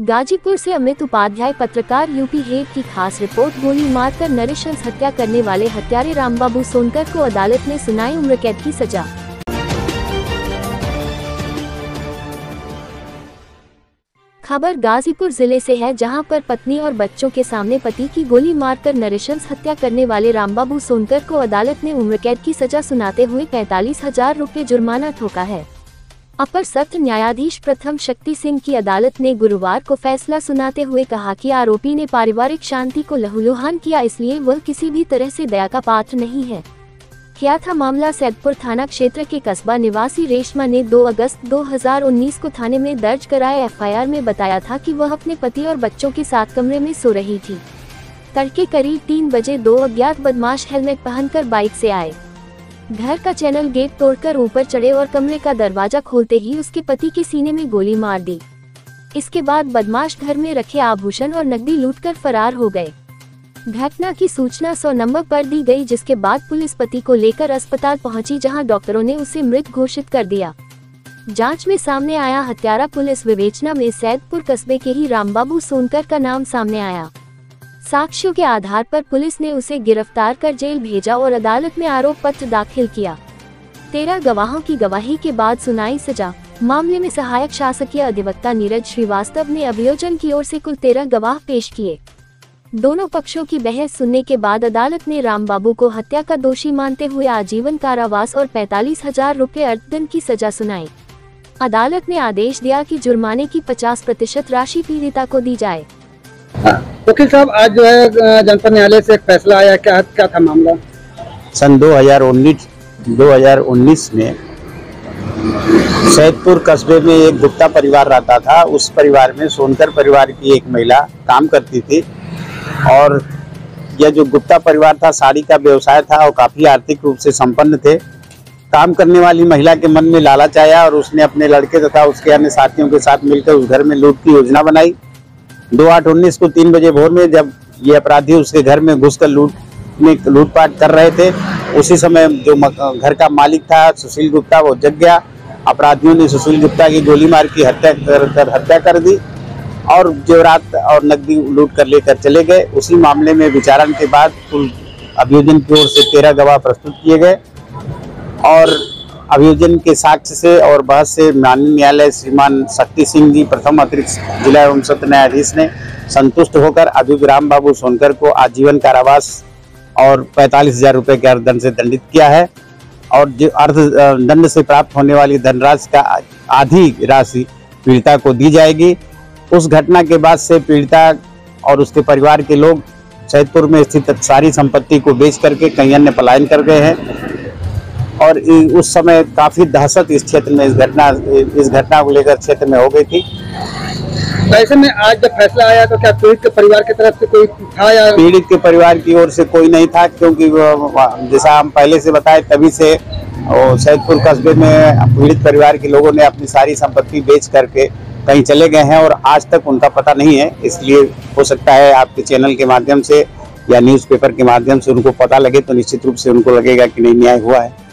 गाजीपुर से अमित उपाध्याय पत्रकार UP head की खास रिपोर्ट। गोली मारकर नृशंस हत्या करने वाले हत्यारे रामबाबू सोनकर को अदालत ने सुनाई उम्र कैद की सजा। खबर गाजीपुर जिले से है, जहां पर पत्नी और बच्चों के सामने पति की गोली मारकर नृशंस हत्या करने वाले रामबाबू सोनकर को अदालत ने उम्र कैद की सजा सुनाते हुए 45,000 रुपये जुर्माना ठोका है। अपर सत्र न्यायाधीश प्रथम शक्ति सिंह की अदालत ने गुरुवार को फैसला सुनाते हुए कहा कि आरोपी ने पारिवारिक शांति को लहूलुहान किया, इसलिए वह किसी भी तरह से दया का पात्र नहीं है। क्या था मामला? सैदपुर थाना क्षेत्र के कस्बा निवासी रेशमा ने 2 अगस्त 2019 को थाने में दर्ज कराए एफआईआर में बताया था कि वह अपने पति और बच्चों के साथ कमरे में सो रही थी। तड़के करीब 3 बजे 2 अज्ञात बदमाश हेलमेट पहनकर बाइक से आए, घर का चैनल गेट तोड़कर ऊपर चढ़े और कमरे का दरवाजा खोलते ही उसके पति के सीने में गोली मार दी। इसके बाद बदमाश घर में रखे आभूषण और नकदी लूटकर फरार हो गए। घटना की सूचना 100 नंबर पर दी गई, जिसके बाद पुलिस पति को लेकर अस्पताल पहुंची, जहां डॉक्टरों ने उसे मृत घोषित कर दिया। जांच में सामने आया हत्यारा पुलिस विवेचना में सैदपुर कस्बे के ही रामबाबू सोनकर का नाम सामने आया। साक्ष्यों के आधार पर पुलिस ने उसे गिरफ्तार कर जेल भेजा और अदालत में आरोप पत्र दाखिल किया। 13 गवाहों की गवाही के बाद सुनाई सजा। मामले में सहायक शासकीय अधिवक्ता नीरज श्रीवास्तव ने अभियोजन की ओर से कुल 13 गवाह पेश किए। दोनों पक्षों की बहस सुनने के बाद अदालत ने रामबाबू को हत्या का दोषी मानते हुए आजीवन कारावास और 45,000 रुपये अर्थदंड की सजा सुनाई। अदालत ने आदेश दिया कि जुर्माने की 50% राशि पीड़िता को दी जाए। वकील साहब, आज जो है जनपद न्यायालय से एक फैसला आया, क्या था मामला? सन 2019 में सैदपुर कस्बे में एक गुप्ता परिवार रहता था। उस परिवार में सोनकर परिवार की एक महिला काम करती थी और यह जो गुप्ता परिवार था साड़ी का व्यवसाय था और काफी आर्थिक रूप से संपन्न थे। काम करने वाली महिला के मन में लालच आया और उसने अपने लड़के तथा उसके अन्य साथियों के साथ मिलकर उस घर में लूट की योजना बनाई। 2/8/19 को 3 बजे भोर में जब ये अपराधी उसके घर में घुसकर लूटपाट कर रहे थे, उसी समय जो घर का मालिक था सुशील गुप्ता, वो जग गया। अपराधियों ने सुशील गुप्ता की गोली मार की हत्या कर दी और जेवरात और नकदी लूट कर लेकर चले गए। उसी मामले में विचारण के बाद कुल अभियोजन की ओर से 13 गवाह प्रस्तुत किए गए और अभियोजन के साक्ष्य से और बहस से माननीय न्यायालय श्रीमान शक्ति सिंह जी प्रथम अतिरिक्त जिला एवं सत्र न्यायाधीश ने संतुष्ट होकर अभियुक्त रामबाबू सोनकर को आजीवन कारावास और 45,000 रुपये के अर्थदंड से दंडित किया है और जो अर्थदंड से प्राप्त होने वाली धनराशि का आधी राशि पीड़िता को दी जाएगी। उस घटना के बाद से पीड़िता और उसके परिवार के लोग सैदपुर में स्थित सारी संपत्ति को बेच करके कई अन्य पलायन कर गए हैं और उस समय काफी दहशत इस क्षेत्र में इस घटना को लेकर क्षेत्र में हो गई थी। ऐसे में आज जब फैसला आया तो क्या पीड़ित के परिवार की तरफ से कोई था या? पीड़ित के परिवार की ओर से कोई नहीं था, क्योंकि जैसा हम पहले से बताए तभी से सैदपुर कस्बे में पीड़ित परिवार के लोगों ने अपनी सारी संपत्ति बेच करके कहीं चले गए हैं और आज तक उनका पता नहीं है। इसलिए हो सकता है आपके चैनल के माध्यम से या न्यूज़पेपर के माध्यम से उनको पता लगे तो निश्चित रूप से उनको लगेगा कि नहीं न्याय हुआ है।